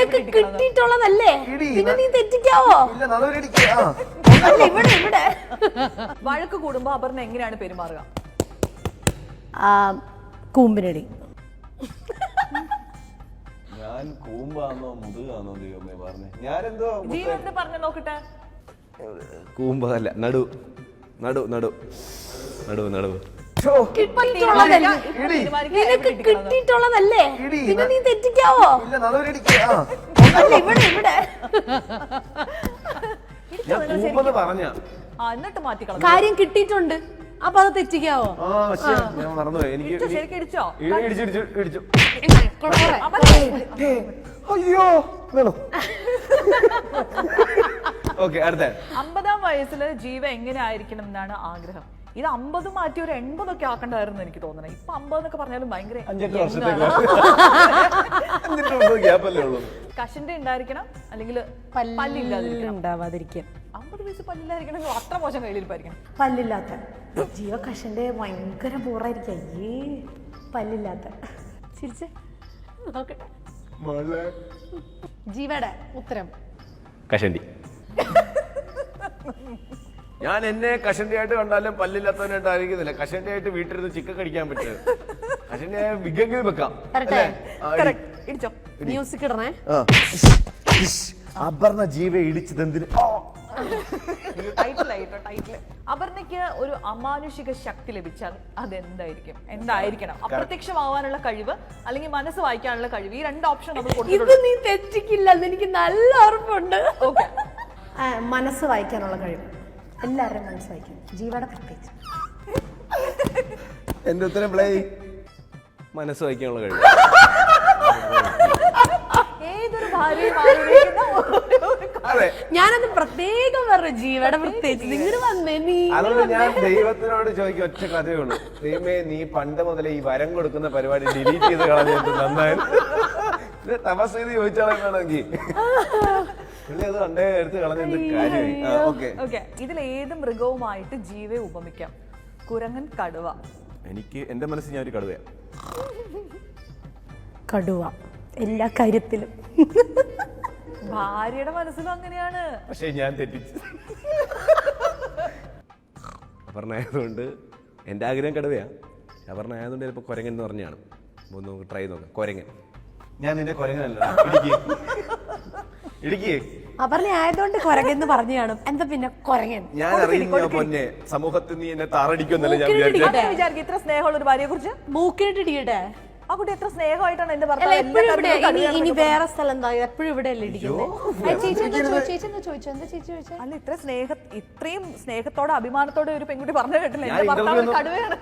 നിനക്ക് കിട്ടിയിട്ടുള്ളതല്ലേ, പിന്നെ നീ തെറ്റിക്കാവോ? അല്ല, ഇവിടെ ഇവിടെ വഴക്ക് കൂടുമ്പോ അപർണ എങ്ങനെയാണ് പെരുമാറുക? കൂമ്പിനടി. ഞാൻ കൂമ്പാന്നോ മുതുകാന്നോ ദൈവമേ പറഞ്ഞേ? ഞാനെന്തോ ജീവന്റെ പറഞ്ഞു നോക്കട്ടെ. കൂമ്പല്ല, നടു നടു നടു നടു നടു. നിനക്ക് കിട്ടിയിട്ടുള്ളതല്ലേ, പിന്നെ നീ തെറ്റിക്കാവോ? അല്ല, ഇവിടെ ഇവിടെ എന്നിട്ട് മാറ്റിക്കളഞ്ഞു. കാര്യം കിട്ടിയിട്ടുണ്ട്, അപ്പൊ അത് തെറ്റിക്കാവോ? ഞാൻ മറന്നുപോയി. എനിക്ക് ശരിക്കും ഇടിച്ചോ? ഇടിച്ചു. അയ്യോ, ഓക്കെ, അടുത്ത 50-ാം വയസ്സില് ജീവ എങ്ങനെ ആയിരിക്കണം എന്നാണ് ആഗ്രഹം. ഇത് 50 മാറ്റി ഒരു 80 ഒക്കെ ആക്കണ്ടായിരുന്നു എനിക്ക് തോന്നണേ. ഇപ്പൊ 50 എന്നൊക്കെ പറഞ്ഞാലും ഭയങ്കര കഷന്റെ ഉണ്ടായിരിക്കണം, അല്ലെങ്കിൽ പല്ലില്ലാതിരിക്കണം. 50 വയസ്സ് പല്ലില്ലായിരിക്കണം, അത്ര മോശം കയ്യിലിരിപ്പായിരിക്കണം. പല്ലില്ലാത്ത ജീവ കഷന്റെ ഭയങ്കര ബോറായിരിക്കും. അയ്യേ, പല്ലില്ലാത്ത. ചിരിച്ചേ നോക്കട്ടെ. ജീവയുടെ ഉത്തരം കഷണ്ടി. ഞാൻ എന്നെ കഷണ്ടി ആയിട്ട് കണ്ടാലും പല്ലില്ലാത്തവനായിട്ട് ആയിരിക്കുന്നില്ല. കഷണ്ടി ആയിട്ട് വീട്ടിലിരുന്ന് ചിക്കൻ കടിക്കാൻ പറ്റും. കഷണ്ടി ആയ വിഗെങ്കിലും വെക്കാം. മ്യൂസിക് ഇടണേ. അപർണ ജീവ ഇടിച്ചതെന്തിന്? അപർണയ്ക്ക് ഒരു അമാനുഷിക ശക്തി ലഭിച്ചാൽ അതെന്തായിരിക്കും? എന്തായിരിക്കണം? അപ്രത്യക്ഷമാവാനുള്ള കഴിവ്, അല്ലെങ്കിൽ മനസ്സ് വായിക്കാനുള്ള കഴിവ്. ഈ 2 ഓപ്ഷൻ നമ്മൾ കൊടുത്തിട്ടുണ്ട്. ഇത് നീ തെറ്റിക്കില്ലെന്ന് എനിക്ക് നല്ല ഉറപ്പുണ്ട്. ഓക്കെ, മനസ്സ് വായിക്കാനുള്ള കഴിവ്. എല്ലാവരുടെയും മനസ്സ് വായിക്കും, ജീവയുടെ പ്രത്യേകിച്ച്. എന്റെ ഉത്തരം പ്ലേ. മനസ്സ് വായിക്കാനുള്ള കഴിവ്. ഏതൊരു ഭാര്യയും ഞാനത് പ്രത്യേകം പറഞ്ഞു, ജീവയുടെ പ്രത്യേകിച്ച്. നിങ്ങൾ വന്നേ. നീ അതുകൊണ്ട് ഞാൻ ദൈവത്തിനോട് ചോദിക്കും ഒറ്റ കഥയേ ഉള്ളൂ. ദൈവമേ, നീ പണ്ട് മുതലേ ഈ വരം കൊടുക്കുന്ന പരിപാടി ഡിലീറ്റ് ചെയ്ത് കളഞ്ഞിട്ട് നന്നായിരുന്നു. തപസ് ചെയ്ത് ചോദിച്ചാണെങ്കിൽ അത് കണ്ടേ എടുത്ത് കളഞ്ഞിട്ട് കാര്യമായി. ഇതിൽ ഏത് മൃഗവുമായിട്ട് ജീവയെ ഉപമിക്കാം? കുരങ്ങൻ, കടുവ? എനിക്ക് എന്റെ മനസ്സിൽ ഞാൻ ഒരു കടുവ. കടുവ എല്ലാ കാര്യത്തിലും. ഭാര്യയുടെ മനസ്സിലും അങ്ങനെയാണ്. പക്ഷെ ഞാൻ തെറ്റിച്ചു. അപർണയായതുകൊണ്ട് എന്റെ ആഗ്രഹം കടുവയാ. അപർണയായതുകൊണ്ട് ചിലപ്പോ കൊരങ്ങൻ എന്ന് പറഞ്ഞാണ്. നമുക്ക് ട്രൈ നോക്കാം. കൊരങ്ങൻ. ഞാൻ നിന്റെ കൊരങ്ങനല്ല. ഇടുക്കി. അപർണ ആയതുകൊണ്ട് കൊരങ്ങെന്ന് പറഞ്ഞു കാണും. എന്താ പിന്നെ കൊരങ്ങൻ? ഞാൻ അറിയുന്ന പൊന്നെ, സമൂഹത്തിൽ നീ എന്നെ താറടിക്കുമെന്നല്ലേ ഞാൻ വിചാരിക്കും. ഇത്ര സ്നേഹമുള്ള ഒരു ഭാര്യയെ കുറിച്ച് മൂക്കിനിട്ട് ഇടിയട്ടെ. ആ കുട്ടി എത്ര സ്നേഹമായിട്ടാണ് എന്റെ ഭർത്താവ്. ഇനി വേറെ സ്ഥലം എന്താ? എപ്പോഴും ഇവിടെ അല്ലേ ഇരിക്കുന്നത്? അല്ല, ഇത്രയും സ്നേഹത്തോടെ അഭിമാനത്തോടെ ഒരു പെൺകുട്ടി പറഞ്ഞു കേട്ടില്ല എന്റെ ഭർത്താവ് കടുവയാണ്.